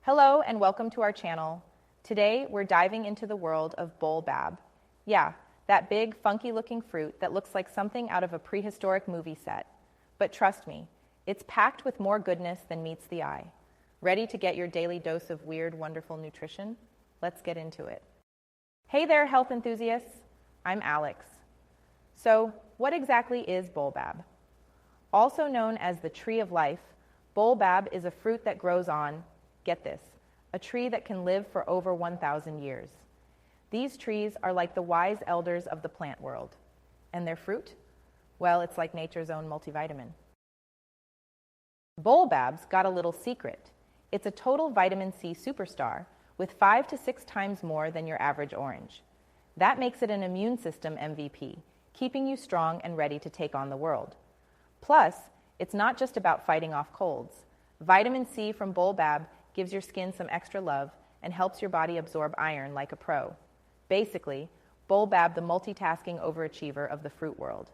Hello and welcome to our channel. Today we're diving into the world of Baobab. Yeah, that big, funky-looking fruit that looks like something out of a prehistoric movie set. But trust me, it's packed with more goodness than meets the eye. Ready to get your daily dose of weird, wonderful nutrition? Let's get into it. Hey there, health enthusiasts. I'm Alex. So, what exactly is Baobab? Also known as the tree of life, Baobab is a fruit that grows on, get this, a tree that can live for over 1,000 years. These trees are like the wise elders of the plant world. And their fruit? Well, it's like nature's own multivitamin. Baobab's got a little secret. It's a total vitamin C superstar with 5 to 6 times more than your average orange. That makes it an immune system MVP, keeping you strong and ready to take on the world. Plus, it's not just about fighting off colds. Vitamin C from Baobab gives your skin some extra love and helps your body absorb iron like a pro. Basically, Baobab the multitasking overachiever of the fruit world.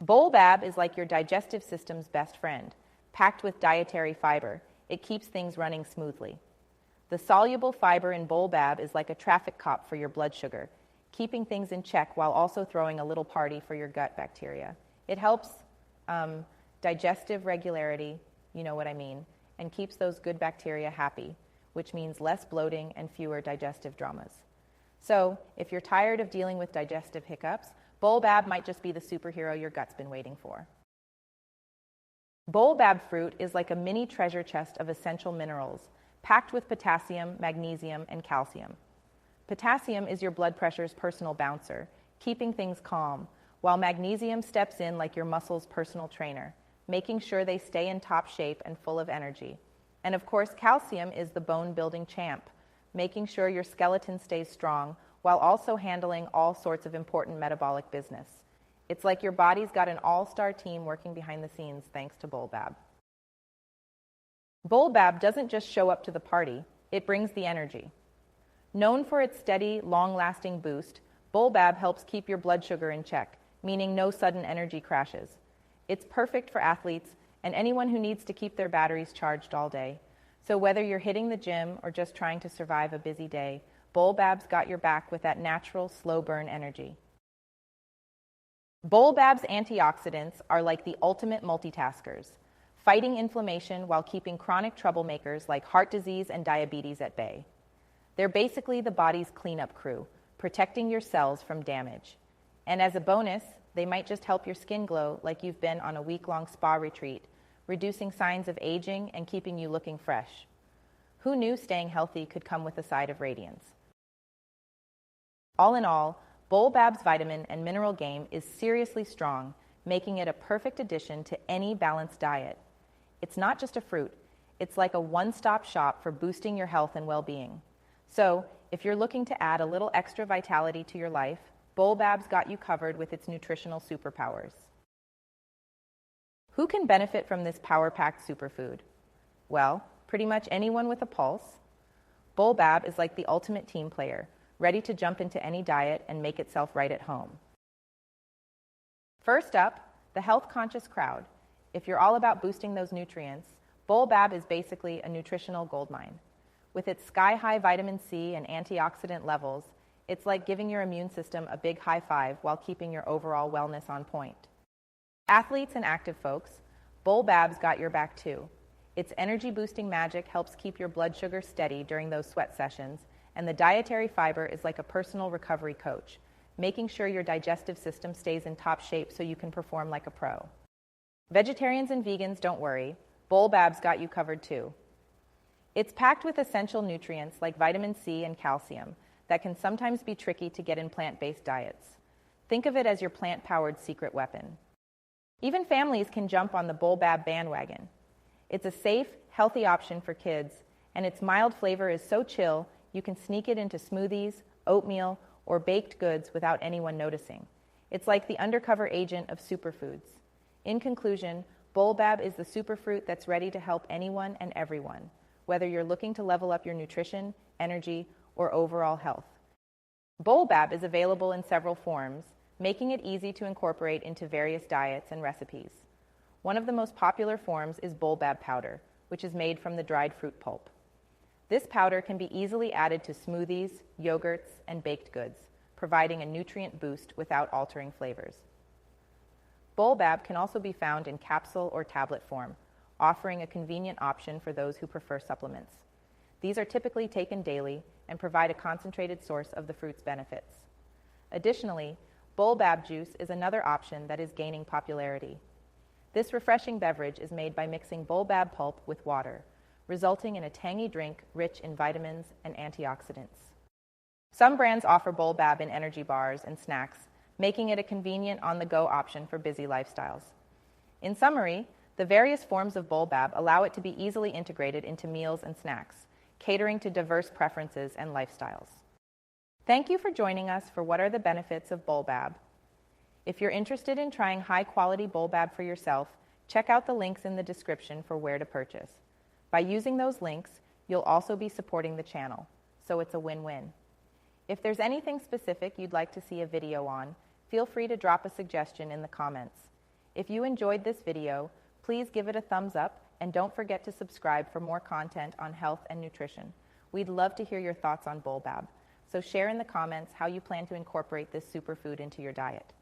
Baobab is like your digestive system's best friend, packed with dietary fiber. It keeps things running smoothly. The soluble fiber in Baobab is like a traffic cop for your blood sugar, keeping things in check while also throwing a little party for your gut bacteria. It helps digestive regularity, you know what I mean, and keeps those good bacteria happy, which means less bloating and fewer digestive dramas. So, if you're tired of dealing with digestive hiccups, Baobab might just be the superhero your gut's been waiting for. Baobab fruit is like a mini treasure chest of essential minerals, packed with potassium, magnesium, and calcium. Potassium is your blood pressure's personal bouncer, keeping things calm, while magnesium steps in like your muscle's personal trainer, making sure they stay in top shape and full of energy. And of course, calcium is the bone-building champ, making sure your skeleton stays strong while also handling all sorts of important metabolic business. It's like your body's got an all-star team working behind the scenes thanks to Baobab. Baobab doesn't just show up to the party, it brings the energy. Known for its steady, long-lasting boost, Baobab helps keep your blood sugar in check, meaning no sudden energy crashes. It's perfect for athletes and anyone who needs to keep their batteries charged all day. So whether you're hitting the gym or just trying to survive a busy day, Baobab's got your back with that natural, slow-burn energy. Baobab's antioxidants are like the ultimate multitaskers, fighting inflammation while keeping chronic troublemakers like heart disease and diabetes at bay. They're basically the body's cleanup crew, protecting your cells from damage. And as a bonus, they might just help your skin glow like you've been on a week-long spa retreat, reducing signs of aging and keeping you looking fresh. Who knew staying healthy could come with a side of radiance? All in all, Baobab's vitamin and mineral game is seriously strong, making it a perfect addition to any balanced diet. It's not just a fruit, it's like a one-stop shop for boosting your health and well-being. So, if you're looking to add a little extra vitality to your life, Baobab's got you covered with its nutritional superpowers. Who can benefit from this power-packed superfood? Well, pretty much anyone with a pulse. Baobab is like the ultimate team player, ready to jump into any diet and make itself right at home. First up, the health-conscious crowd. If you're all about boosting those nutrients, Baobab is basically a nutritional goldmine. With its sky-high vitamin C and antioxidant levels, it's like giving your immune system a big high five while keeping your overall wellness on point. Athletes and active folks, Baobab's got your back too. Its energy-boosting magic helps keep your blood sugar steady during those sweat sessions, and the dietary fiber is like a personal recovery coach, making sure your digestive system stays in top shape so you can perform like a pro. Vegetarians and vegans, don't worry, Baobab's got you covered too. It's packed with essential nutrients like vitamin C and calcium that can sometimes be tricky to get in plant-based diets. Think of it as your plant-powered secret weapon. Even families can jump on the Baobab bandwagon. It's a safe, healthy option for kids, and its mild flavor is so chill you can sneak it into smoothies, oatmeal, or baked goods without anyone noticing. It's like the undercover agent of superfoods. In conclusion, Baobab is the superfruit that's ready to help anyone and everyone, whether you're looking to level up your nutrition, energy, or overall health. Baobab is available in several forms, making it easy to incorporate into various diets and recipes. One of the most popular forms is Baobab powder, which is made from the dried fruit pulp. This powder can be easily added to smoothies, yogurts, and baked goods, providing a nutrient boost without altering flavors. Baobab can also be found in capsule or tablet form, offering a convenient option for those who prefer supplements. These are typically taken daily and provide a concentrated source of the fruit's benefits. Additionally, Baobab juice is another option that is gaining popularity. This refreshing beverage is made by mixing Baobab pulp with water, resulting in a tangy drink rich in vitamins and antioxidants. Some brands offer Baobab in energy bars and snacks, making it a convenient on-the-go option for busy lifestyles. In summary, the various forms of Baobab allow it to be easily integrated into meals and snacks, catering to diverse preferences and lifestyles. Thank you for joining us for What Are the Benefits of Baobab? If you're interested in trying high-quality Baobab for yourself, check out the links in the description for where to purchase. By using those links, you'll also be supporting the channel, so it's a win-win. If there's anything specific you'd like to see a video on, feel free to drop a suggestion in the comments. If you enjoyed this video, please give it a thumbs up and don't forget to subscribe for more content on health and nutrition. We'd love to hear your thoughts on Baobab, so share in the comments how you plan to incorporate this superfood into your diet.